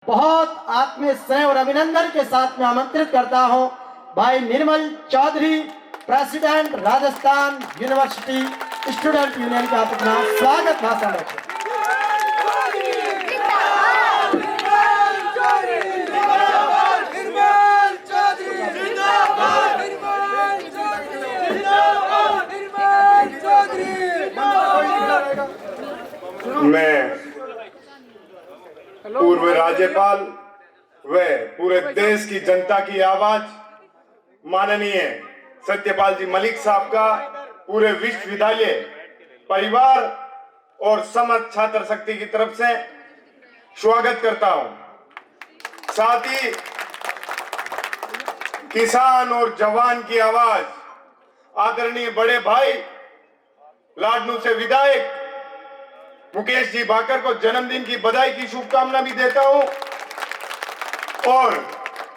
बहुत आत्मीय स्नेह और अभिनंदन के साथ में आमंत्रित करता हूं भाई Nirmal Chaudhary, president Rajasthan university student union का अपना स्वागत भाषण रखें। मैं पूर्व राज्यपाल व पूरे देश की जनता की आवाज माननीय सत्यपाल जी मलिक साहब का पूरे विश्वविद्यालय परिवार और समस्त छात्र शक्ति की तरफ से स्वागत करता हूं। साथ ही किसान और जवान की आवाज आदरणीय बड़े भाई लाडनू से विधायक मुकेश जी भाकर को जन्मदिन की बधाई की शुभकामना भी देता हूं और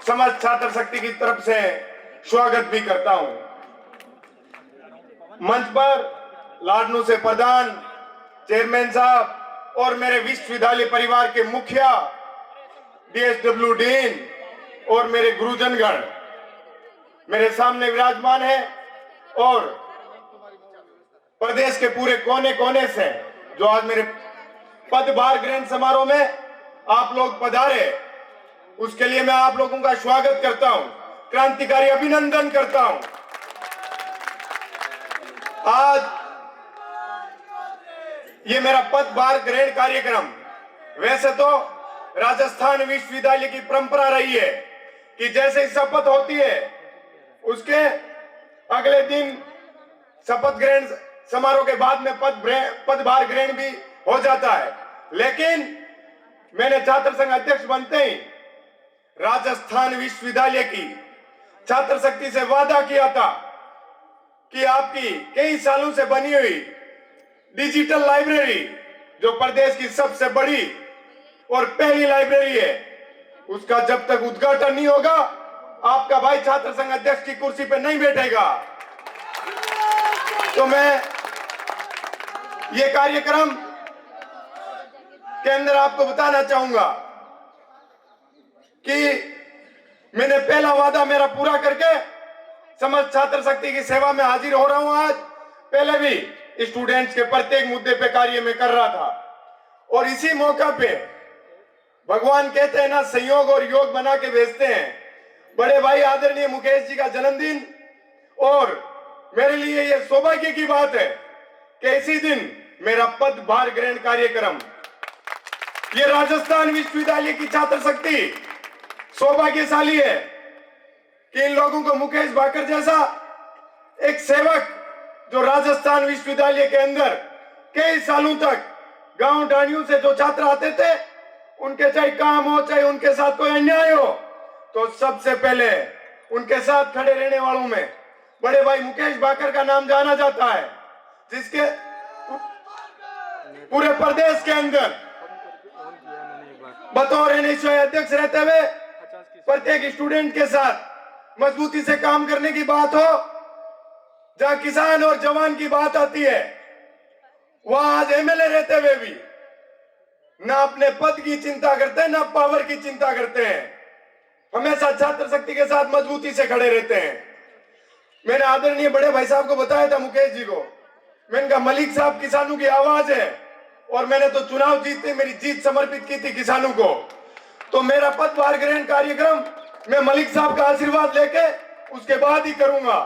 समस्त छात्र शक्ति की तरफ से स्वागत भी करता हूं। मंच पर लाडनू से प्रधान चेयरमैन साहब और मेरे विश्वविद्यालय परिवार के मुखिया DSW डीन और मेरे गुरुजनगण मेरे सामने विराजमान है और प्रदेश के पूरे कोने कोने से जो आज मेरे पदभार ग्रहण समारोह में आप लोग पधारे, उसके लिए मैं आप लोगों का स्वागत करता हूं, क्रांतिकारी अभिनंदन करता हूं। आज ये मेरा पदभार ग्रहण कार्यक्रम, वैसे तो राजस्थान विश्वविद्यालय की परंपरा रही है कि जैसे शपथ होती है उसके अगले दिन शपथ ग्रहण समारोह के बाद में पदभार ग्रहण भी हो जाता है, लेकिन मैंने छात्र संघ अध्यक्ष बनते ही राजस्थान विश्वविद्यालय की छात्र शक्ति से वादा किया था कि आपकी कई सालों से बनी हुई डिजिटल लाइब्रेरी, जो प्रदेश की सबसे बड़ी और पहली लाइब्रेरी है, उसका जब तक उद्घाटन नहीं होगा आपका भाई छात्र संघ अध्यक्ष की कुर्सी पर नहीं बैठेगा। तो मैं ये कार्यक्रम के अंदर आपको बताना चाहूंगा कि मैंने पहला वादा मेरा पूरा करके समस्त छात्र शक्ति की सेवा में हाजिर हो रहा हूं। आज पहले भी स्टूडेंट्स के प्रत्येक मुद्दे पे कार्य में कर रहा था और इसी मौका पे भगवान कहते हैं ना, संयोग और योग बना के भेजते हैं। बड़े भाई आदरणीय मुकेश जी का जन्मदिन और मेरे लिए यह सौभाग्य की बात है कि इसी दिन मेरा पदभार ग्रहण कार्यक्रम, ये राजस्थान विश्वविद्यालय की छात्र शक्ति सौभाग्यशाली है कि इन लोगों को मुकेश भाकर जैसा एक सेवक, जो राजस्थान विश्वविद्यालय के अंदर कई सालों तक गांव ढाणियों से जो छात्र आते थे, उनके चाहे काम हो चाहे उनके साथ कोई अन्याय हो, तो सबसे पहले उनके साथ खड़े रहने वालों में बड़े भाई मुकेश भाकर का नाम जाना जाता है, जिसके पूरे प्रदेश के अंदर बतौर NSY अध्यक्ष रहते हुए प्रत्येक स्टूडेंट के साथ मजबूती से काम करने की बात हो, जहां किसान और जवान की बात आती है, वहां आज MLA रहते हुए भी ना अपने पद की चिंता करते हैं, ना पावर की चिंता करते हैं, हमेशा छात्र शक्ति के साथ मजबूती से खड़े रहते हैं। मैंने आदरणीय बड़े भाई साहब को बताया था, मुकेश जी को, मैंने कहा मलिक साहब किसानों की आवाज है और मैंने तो चुनाव जीते मेरी जीत समर्पित की थी किसानों को, तो मेरा पदभार ग्रहण कार्यक्रम मैं मलिक साहब का आशीर्वाद लेके उसके बाद ही करूंगा।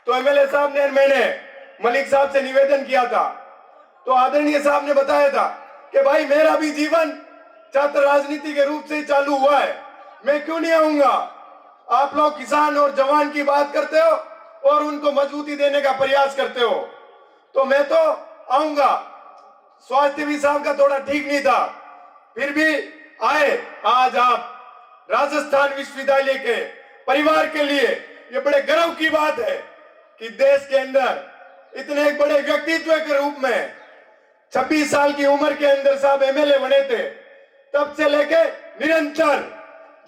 तो MLA साहब ने, मैंने मलिक साहब से निवेदन किया था, तो आदरणीय साहब ने बताया था कि भाई मेरा भी जीवन छात्र राजनीति के रूप से ही चालू हुआ है, मैं क्यों नहीं आऊंगा। आप लोग किसान और जवान की बात करते हो और उनको मजबूती देने का प्रयास करते हो, तो मैं तो आऊंगा। स्वास्थ्य भी साहब का थोड़ा ठीक नहीं था, फिर भी आए। आज आप राजस्थान विश्वविद्यालय के परिवार के लिए ये बड़े गर्व की बात है कि देश के अंदर इतने एक बड़े व्यक्तित्व के रूप में 26 साल की उम्र के अंदर साहब MLA बने थे, तब से लेके निरंतर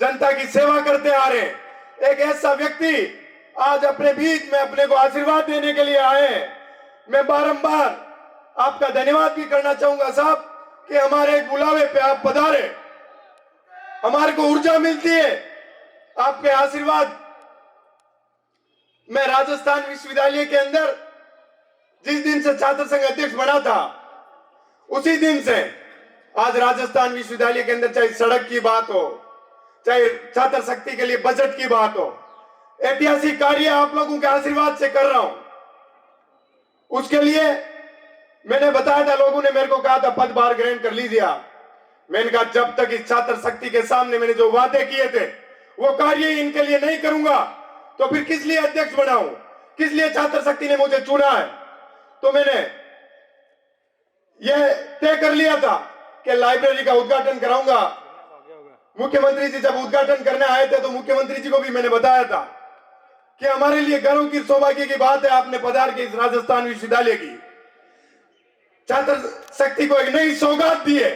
जनता की सेवा करते आ रहे एक ऐसा व्यक्ति आज अपने बीच में अपने को आशीर्वाद देने के लिए आए हैं। मैं बारंबार आपका धन्यवाद भी करना चाहूंगा साहब कि हमारे एक बुलावे पे आप पधारे हमारे को ऊर्जा मिलती है आपके आशीर्वाद। मैं राजस्थान विश्वविद्यालय के अंदर जिस दिन से छात्र संघ अध्यक्ष बना था, उसी दिन से आज राजस्थान विश्वविद्यालय के अंदर चाहे सड़क की बात हो, चाहे छात्र शक्ति के लिए बजट की बात हो, ऐतिहासिक कार्य आप लोगों के आशीर्वाद से कर रहा हूं। उसके लिए मैंने बताया था, लोगों ने मेरे को कहा था पदभार ग्रहण कर लीजिए। मैंने कहा जब तक इस छात्र शक्ति के सामने मैंने जो वादे किए थे वो कार्य इनके लिए नहीं करूंगा तो फिर किस लिए अध्यक्ष बनाऊं, किस लिए छात्र शक्ति ने मुझे चुना है। तो मैंने यह तय कर लिया था कि लाइब्रेरी का उद्घाटन कराऊंगा। मुख्यमंत्री जी जब उद्घाटन करने आए थे तो मुख्यमंत्री जी को भी मैंने बताया था कि हमारे लिए गर्व की सौभाग्य की बात है आपने पधार के इस राजस्थान विश्वविद्यालय की छात्र शक्ति को एक नई सौगात दी है,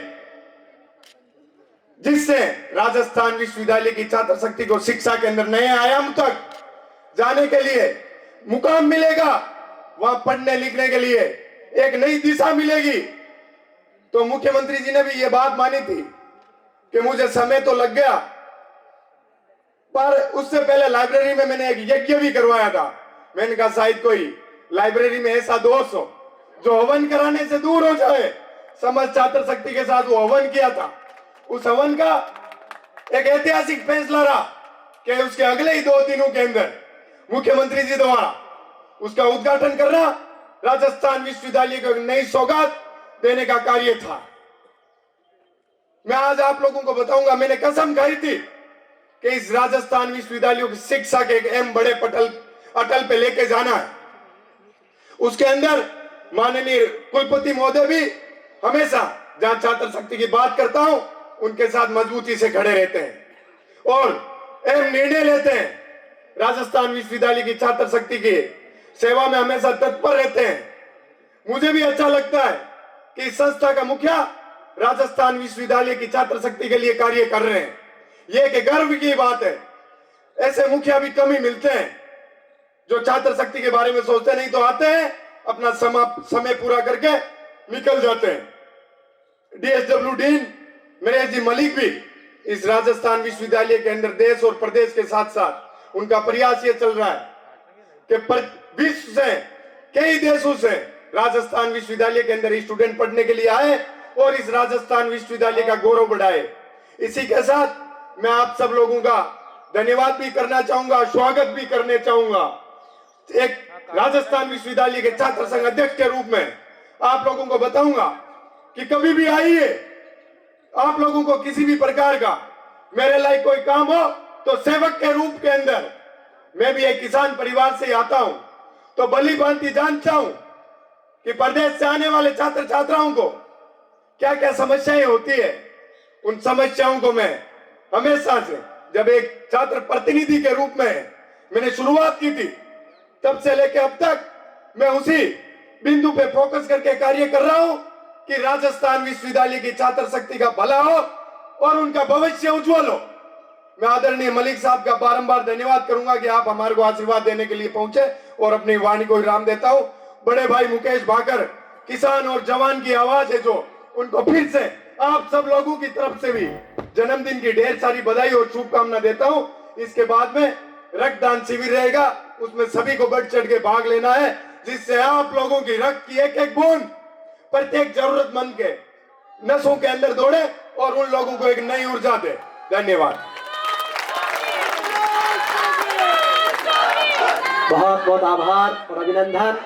जिससे राजस्थान विश्वविद्यालय की छात्र शक्ति को शिक्षा के अंदर नए आयाम तक जाने के लिए मुकाम मिलेगा। वहां पढ़ने लिखने के लिए एक नई दिशा मिलेगी। तो मुख्यमंत्री जी ने भी ये बात मानी थी कि मुझे समय तो लग गया, पर उससे पहले लाइब्रेरी में मैंने एक यज्ञ भी करवाया था। मैंने कहा शायद कोई लाइब्रेरी में ऐसा दोष हो जो हवन कराने से दूर हो जाए। समझ छात्र शक्ति के साथ वो हवन किया था। उस हवन का एक ऐतिहासिक फैसला रहा कि उसके अगले ही 2 दिनों के अंदर मुख्यमंत्री जी द्वारा उसका उद्घाटन करना राजस्थान विश्वविद्यालय को एक नई सौगात देने का कार्य था। मैं आज आप लोगों को बताऊंगा, मैंने कसम खाई थी कि इस राजस्थान विश्वविद्यालय की शिक्षा के एक अहम बड़े अटल पे लेके जाना है। उसके अंदर माननीय कुलपति महोदय भी हमेशा जहां छात्र शक्ति की बात करता हूं उनके साथ मजबूती से खड़े रहते हैं और अहम निर्णय लेते हैं। राजस्थान विश्वविद्यालय की छात्र शक्ति की सेवा में हमेशा तत्पर रहते हैं। मुझे भी अच्छा लगता है कि इस संस्था का मुखिया राजस्थान विश्वविद्यालय की छात्र शक्ति के लिए कार्य कर रहे हैं। यह एक गर्व की बात है। ऐसे मुखिया भी कम ही मिलते हैं जो छात्र शक्ति के बारे में सोचते नहीं तो आते हैं, अपना समय पूरा करके निकल जाते हैं। डीएसडब्ल्यू डीन नरेश जी मलिक भी इस राजस्थान विश्वविद्यालय के अंदर देश और प्रदेश के साथ साथ उनका प्रयास ये चल रहा है कि विश्व से कई देशों से राजस्थान विश्वविद्यालय के अंदर स्टूडेंट पढ़ने के लिए आए और इस राजस्थान विश्वविद्यालय का गौरव बढ़ाए। इसी के साथ मैं आप सब लोगों का धन्यवाद भी करना चाहूंगा, स्वागत भी करने चाहूंगा। एक राजस्थान विश्वविद्यालय के छात्र संघ अध्यक्ष के रूप में आप लोगों को बताऊंगा कि कभी भी आइए, आप लोगों को किसी भी प्रकार का मेरे लायक कोई काम हो तो सेवक के रूप के अंदर, मैं भी एक किसान परिवार से आता हूं तो भली भांति जानता हूं कि प्रदेश से आने वाले छात्र छात्राओं को क्या क्या समस्याएं होती है। उन समस्याओं को मैं हमेशा से जब एक छात्र प्रतिनिधि के रूप में मैंने शुरुआत की थी तब से लेकर अब तक मैं उसी बिंदु पे फोकस करके कार्य कर रहा हूं कि राजस्थान विश्वविद्यालय की छात्र शक्ति का भला हो और उनका भविष्य उज्जवल हो। मैं आदरणीय मलिक साहब का बारंबार धन्यवाद करूंगा कि आप हमारे को आशीर्वाद देने के लिए पहुंचे और अपनी वाणी को विराम देता हूं। बड़े भाई मुकेश भाकर, किसान और जवान की आवाज है जो, उनको फिर से आप सब लोगों की तरफ से भी जन्मदिन की ढेर सारी बधाई और शुभकामना देता हूं। इसके बाद में रक्तदान शिविर रहेगा, उसमें सभी को बढ़ चढ़ के भाग लेना है, जिससे आप लोगों की रक्त की एक एक बूंद प्रत्येक जरूरतमंद के नसों के अंदर दौड़े और उन लोगों को एक नई ऊर्जा दे। धन्यवाद। बहुत बहुत आभार और अभिनंदन।